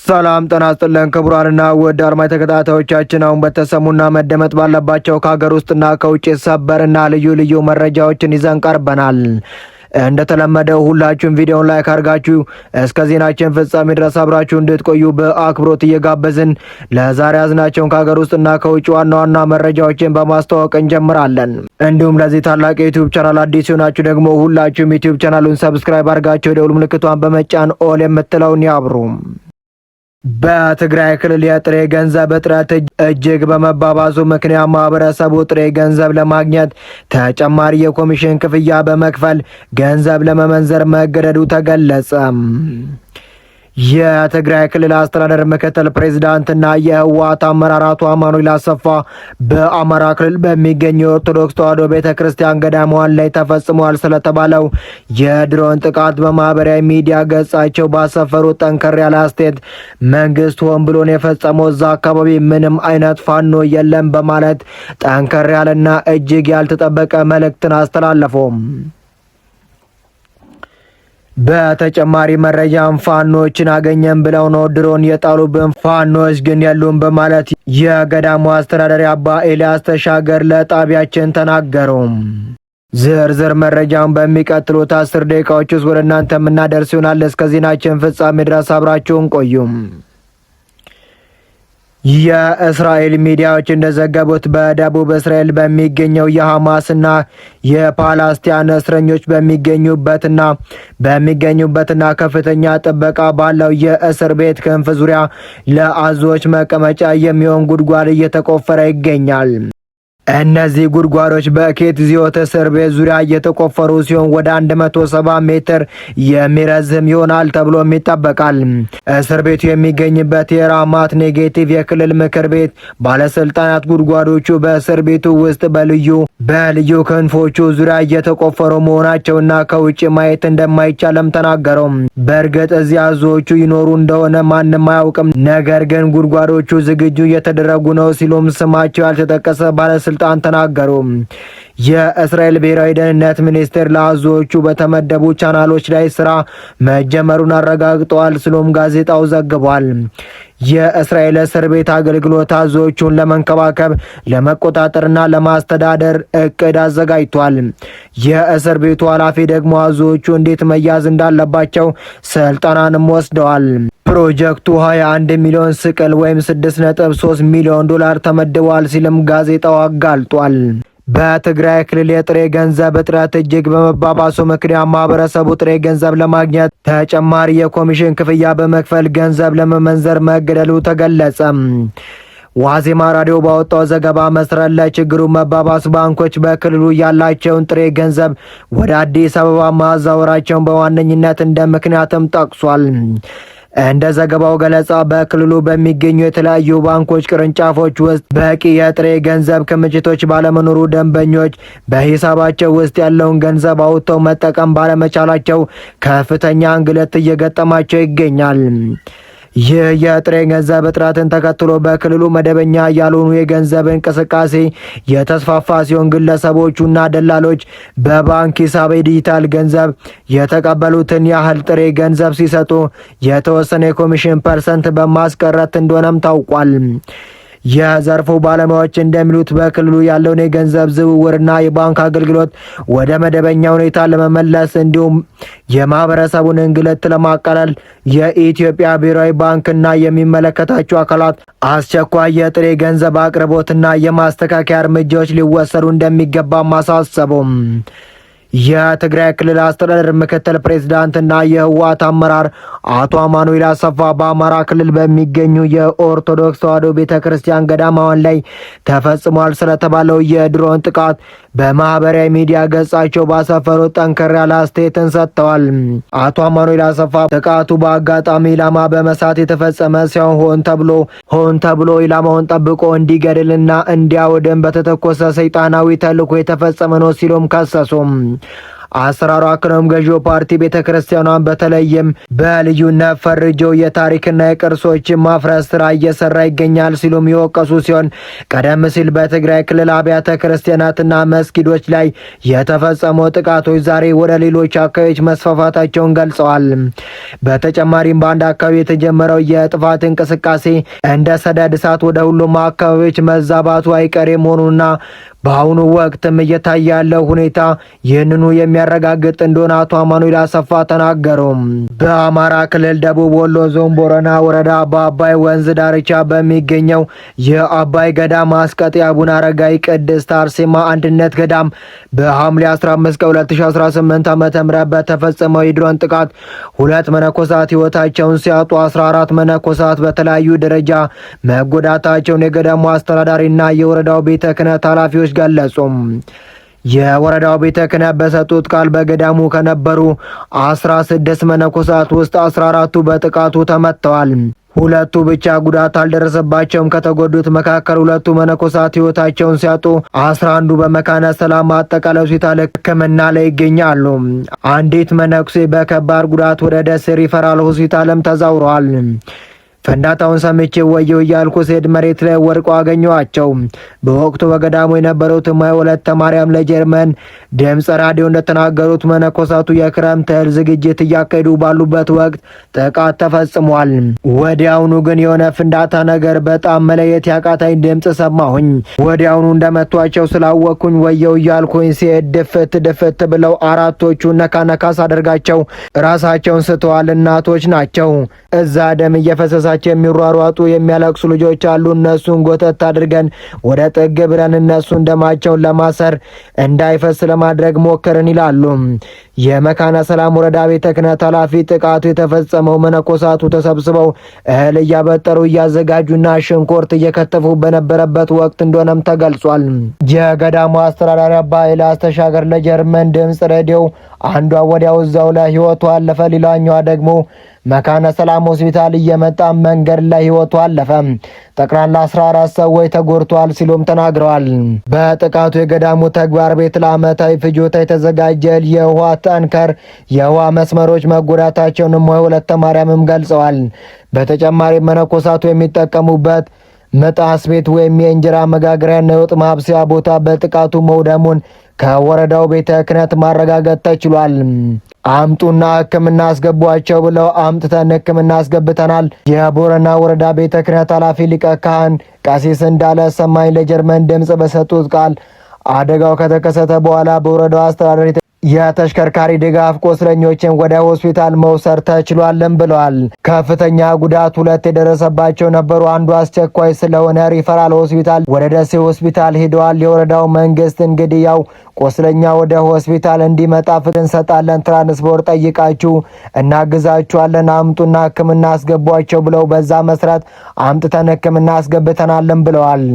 ሰላም ጤና ይስጥልን ክቡራንና ውድ አድማጭ ተከታታዮቻችን፣ አሁን በተሰሙና መደመጥ ባለባቸው ከሀገር ውስጥና ከውጭ ሰበርና ልዩ ልዩ መረጃዎችን ይዘን ቀርበናል። እንደተለመደው ሁላችሁም ቪዲዮውን ላይክ አድርጋችሁ እስከ ዜናችን ፍጻሜ ድረስ አብራችሁ እንድትቆዩ በአክብሮት እየጋበዝን ለዛሬ ያዝናቸውን ከሀገር ውስጥና ከውጭ ዋና ዋና መረጃዎችን በማስተዋወቅ እንጀምራለን። እንዲሁም ለዚህ ታላቅ የዩቲዩብ ቻናል አዲስ የሆናችሁ ደግሞ ሁላችሁም ዩቲዩብ ቻናሉን ሰብስክራይብ አድርጋችሁ የደውል ምልክቷን በመጫን ኦል የምትለውን ያብሩ። በትግራይ ክልል የጥሬ ገንዘብ እጥረት እጅግ በመባባሱ ምክንያት ማህበረሰቡ ጥሬ ገንዘብ ለማግኘት ተጨማሪ የኮሚሽን ክፍያ በመክፈል ገንዘብ ለመመንዘር መገደዱ ተገለጸ። የትግራይ ክልል አስተዳደር ምክትል ፕሬዝዳንትና የህወሓት አመራር አቶ አማኑኤል አሰፋ በአማራ ክልል በሚገኙ የኦርቶዶክስ ተዋሕዶ ቤተክርስቲያን ገዳማት ላይ ተፈጽሟል ስለተባለው የድሮን ጥቃት በማህበራዊ ሚዲያ ገጻቸው ባሰፈሩት ጠንከር ያለ አስተያየት መንግስት ሆን ብሎን የፈጸመው እዛ አካባቢ ምንም አይነት ፋኖ የለም በማለት ጠንከር ያለና እጅግ ያልተጠበቀ መልእክትን አስተላለፈው። በተጨማሪ መረጃም ፋኖችን አገኘን ብለው ነው ድሮን የጣሉብን፣ ፋኖች ግን የሉም በማለት የገዳሙ አስተዳዳሪ አባ ኤልያስ ተሻገር ለጣቢያችን ተናገሩ። ዝርዝር መረጃውን በሚቀጥሉት 10 ደቂቃዎች ውስጥ ወደ እናንተ የምናደርስ ይሆናል። እስከ ዜናችን ፍጻሜ ድረስ አብራችሁን ቆዩም። የእስራኤል ሚዲያዎች እንደዘገቡት በደቡብ እስራኤል በሚገኘው የሐማስና የፓላስቲያን እስረኞች በሚገኙበትና ከፍተኛ ጥበቃ ባለው የእስር ቤት ክንፍ ዙሪያ ለአዞዎች መቀመጫ የሚሆን ጉድጓድ እየተቆፈረ ይገኛል። እነዚህ ጉድጓዶች በኬትዚዮት እስር ቤት ዙሪያ እየተቆፈሩ ሲሆን ወደ 170 ሜትር የሚረዝም ይሆናል ተብሎም ይጠበቃል። እስር ቤቱ የሚገኝበት የራማት ኔጌቲቭ የክልል ምክር ቤት ባለስልጣናት ጉድጓዶቹ በእስር ቤቱ ውስጥ በልዩ ክንፎቹ ዙሪያ እየተቆፈሩ መሆናቸውና ከውጭ ማየት እንደማይቻልም ተናገረው። በእርግጥ እዚያ አዞዎቹ ይኖሩ እንደሆነ ማንም አያውቅም፣ ነገር ግን ጉድጓዶቹ ዝግጁ እየተደረጉ ነው ሲሉም ስማቸው ያልተጠቀሰ ባለስልጣን ተናገሩ። የእስራኤል ብሔራዊ ደህንነት ሚኒስቴር ለአዞዎቹ በተመደቡ ቻናሎች ላይ ስራ መጀመሩን አረጋግጠዋል ሲሉም ጋዜጣው ዘግቧል። የእስራኤል እስር ቤት አገልግሎት አዞዎቹን ለመንከባከብ ለመቆጣጠርና ለማስተዳደር እቅድ አዘጋጅቷል። የእስር ቤቱ ኃላፊ ደግሞ አዞዎቹ እንዴት መያዝ እንዳለባቸው ስልጠናንም ወስደዋል። ፕሮጀክቱ 21 ሚሊዮን ስቅል ወይም 6.3 ሚሊዮን ዶላር ተመድቧል ሲልም ጋዜጣው አጋልጧል። በትግራይ ክልል የጥሬ ገንዘብ እጥረት እጅግ በመባባሱ ምክንያት ማህበረሰቡ ጥሬ ገንዘብ ለማግኘት ተጨማሪ የኮሚሽን ክፍያ በመክፈል ገንዘብ ለመመንዘር መገደሉ ተገለጸ። ዋዜማ ራዲዮ ባወጣው ዘገባ መሰረት ለችግሩ መባባስ ባንኮች በክልሉ ያላቸውን ጥሬ ገንዘብ ወደ አዲስ አበባ ማዛወራቸውን በዋነኝነት እንደ ምክንያትም ጠቅሷል። እንደ ዘገባው ገለጻ በክልሉ በሚገኙ የተለያዩ ባንኮች ቅርንጫፎች ውስጥ በቂ የጥሬ ገንዘብ ክምችቶች ባለመኖሩ ደንበኞች በሂሳባቸው ውስጥ ያለውን ገንዘብ አውጥተው መጠቀም ባለመቻላቸው ከፍተኛ እንግልት እየገጠማቸው ይገኛል። ይህ የጥሬ ገንዘብ እጥረትን ተከትሎ በክልሉ መደበኛ ያልሆኑ የገንዘብ እንቅስቃሴ የተስፋፋ ሲሆን ግለሰቦቹና ደላሎች በባንክ ሂሳብ የዲጂታል ገንዘብ የተቀበሉትን ያህል ጥሬ ገንዘብ ሲሰጡ የተወሰነ የኮሚሽን ፐርሰንት በማስቀረት እንደሆነም ታውቋል። የዘርፉ ባለሙያዎች እንደሚሉት በክልሉ ያለውን የገንዘብ ዝውውርና የባንክ አገልግሎት ወደ መደበኛ ሁኔታ ለመመለስ እንዲሁም የማህበረሰቡን እንግልት ለማቃለል የኢትዮጵያ ብሔራዊ ባንክና የሚመለከታቸው አካላት አስቸኳይ የጥሬ ገንዘብ አቅርቦትና የማስተካከያ እርምጃዎች ሊወሰዱ እንደሚገባም አሳሰቡም። የትግራይ ክልል አስተዳደር ምክትል ፕሬዝዳንትና የህወሓት አመራር አቶ አማኑኤል አሰፋ በአማራ ክልል በሚገኙ የኦርቶዶክስ ተዋሕዶ ቤተክርስቲያን ገዳማት ላይ ተፈጽሟል ስለተባለው የድሮን ጥቃት በማህበራዊ ሚዲያ ገጻቸው ባሰፈሩት ጠንከር ያለ አስተያየትን ሰጥተዋል። አቶ አማኑኤል አሰፋ ጥቃቱ በአጋጣሚ ኢላማ በመሳት የተፈጸመ ሲሆን ሆን ተብሎ ኢላማውን ጠብቆ እንዲገድልና እንዲያወድም በተተኮሰ ሰይጣናዊ ተልዕኮ የተፈጸመ ነው ሲሉም ከሰሱም። አሰራሩ አክለውም ገዢው ፓርቲ ቤተክርስቲያኗን በተለይም በልዩነት ፈርጀው የታሪክና የቅርሶች ማፍረስ ስራ እየሰራ ይገኛል ሲሉም የወቀሱ ሲሆን ቀደም ሲል በትግራይ ክልል አብያተ ክርስቲያናትና መስጊዶች ላይ የተፈጸሙ ጥቃቶች ዛሬ ወደ ሌሎች አካባቢዎች መስፋፋታቸውን ገልጸዋል። በተጨማሪም በአንድ አካባቢ የተጀመረው የጥፋት እንቅስቃሴ እንደ ሰደድ እሳት ወደ ሁሉም አካባቢዎች መዛባቱ አይቀሬ መሆኑና በአሁኑ ወቅትም እየታየ ያለው ሁኔታ ይህንኑ የሚያረጋግጥ እንደሆነ አቶ አማኑኤል አሰፋ ተናገሩ። በአማራ ክልል ደቡብ ወሎ ዞን ቦረና ወረዳ በአባይ ወንዝ ዳርቻ በሚገኘው የአባይ ገዳም አስቀጤ አቡነ አረጋዊ ቅድስት አርሴማ አንድነት ገዳም በሐምሌ 15 ቀን 2018 ዓ.ም በተፈጸመው የድሮን ጥቃት 2 መነኮሳት ሕይወታቸውን ሲያጡ 14 መነኮሳት በተለያዩ ደረጃ መጎዳታቸውን የገዳሙ አስተዳዳሪና የወረዳው ቤተ ክህነት ኃላፊዎች ገለጹ። የወረዳው ቤተ ክህነት በሰጡት ቃል በገዳሙ ከነበሩ 16 መነኮሳት ውስጥ 14ቱ በጥቃቱ ተመተዋል። 2 ብቻ ጉዳት አልደረሰባቸውም። ከተጎዱት መካከል 2 መነኮሳት ሕይወታቸውን ሲያጡ 11ዱ በመካነ ሰላም አጠቃላይ ሆስፒታል ሕክምና ላይ ይገኛሉ። አንዲት መነኩሴ በከባድ ጉዳት ወደ ደሴ ሪፈራል ሆስፒታልም ተዛውረዋል። ፍንዳታውን ሰምቼ ወየው እያልኩ ስሄድ መሬት ላይ ወድቀው አገኘኋቸው። በወቅቱ በገዳሙ የነበሩት እማሆይ ወለተ ማርያም ለጀርመን ድምፅ ራዲዮ እንደተናገሩት መነኮሳቱ የክረምት እህል ዝግጅት እያካሄዱ ባሉበት ወቅት ጥቃት ተፈጽሟል። ወዲያውኑ ግን የሆነ ፍንዳታ ነገር በጣም መለየት ያቃታኝ ድምፅ ሰማሁኝ። ወዲያውኑ እንደመቷቸው ስላወቅኩኝ ወየው እያልኩኝ ሲሄድ ድፍት ብለው አራቶቹ ነካ ሳደርጋቸው ራሳቸውን ስተዋል። እናቶች ናቸው። እዛ ደም እየፈሰሳ የሚሯሯጡ የሚያለቅሱ ልጆች አሉ። እነሱን ጎተት አድርገን ወደ ጥግ ብለን እነሱን ደማቸውን ለማሰር እንዳይፈስ ለማድረግ ሞከርን ይላሉ የመካነ ሰላም ወረዳ ቤተ ክህነት ኃላፊ። ጥቃቱ የተፈጸመው መነኮሳቱ ተሰብስበው እህል እያበጠሩ እያዘጋጁና ሽንኩርት እየከተፉ በነበረበት ወቅት እንደሆነም ተገልጿል። የገዳሙ አስተዳዳሪ አባ ኤልያስ ተሻገር ለጀርመን ድምፅ ሬዲዮ አንዷ ወዲያው እዛው ላይ ህይወቷ አለፈ፣ ሌላኛዋ ደግሞ መካነ ሰላም ሆስፒታል እየመጣ መንገድ ላይ ህይወቷ አለፈ። ጠቅላላ 14 ሰዎች ተጎድተዋል ሲሉም ተናግረዋል። በጥቃቱ የገዳሙ ተግባር ቤት ለዓመታዊ ፍጆታ የተዘጋጀ የውሃ ታንከር የውሃ መስመሮች መጎዳታቸውን እማሆይ ወለተ ማርያምም ገልጸዋል። በተጨማሪ መነኮሳቱ የሚጠቀሙበት መጣስ ቤት ወይም የእንጀራ መጋገሪያና የወጥ ማብሰያ ቦታ በጥቃቱ መውደሙን ከወረዳው ቤተ ክህነት ማረጋገጥ ተችሏል። አምጡና ሕክምና አስገቧቸው ብለው አምጥተን ሕክምና አስገብተናል። የቦረና ወረዳ ቤተ ክህነት ኃላፊ ሊቀ ካህን ቀሲስ እንዳለ ሰማኝ ለጀርመን ድምፅ በሰጡት ቃል አደጋው ከተከሰተ በኋላ በወረዳው አስተዳደር የተሽከርካሪ ድጋፍ ቆስለኞችን ወደ ሆስፒታል መውሰድ ተችሏልም ብለዋል። ከፍተኛ ጉዳት 2 የደረሰባቸው ነበሩ። አንዱ አስቸኳይ ስለሆነ ሪፈራል ሆስፒታል ወደ ደሴ ሆስፒታል ሄደዋል። የወረዳው መንግስት እንግዲህ ያው ቆስለኛ ወደ ሆስፒታል እንዲመጣ ፍቅር እንሰጣለን፣ ትራንስፖርት ጠይቃችሁ እናግዛችኋለን፣ አምጡና ሕክምና አስገቧቸው ብለው በዛ መስራት አምጥተን ሕክምና አስገብተናልም ብለዋል።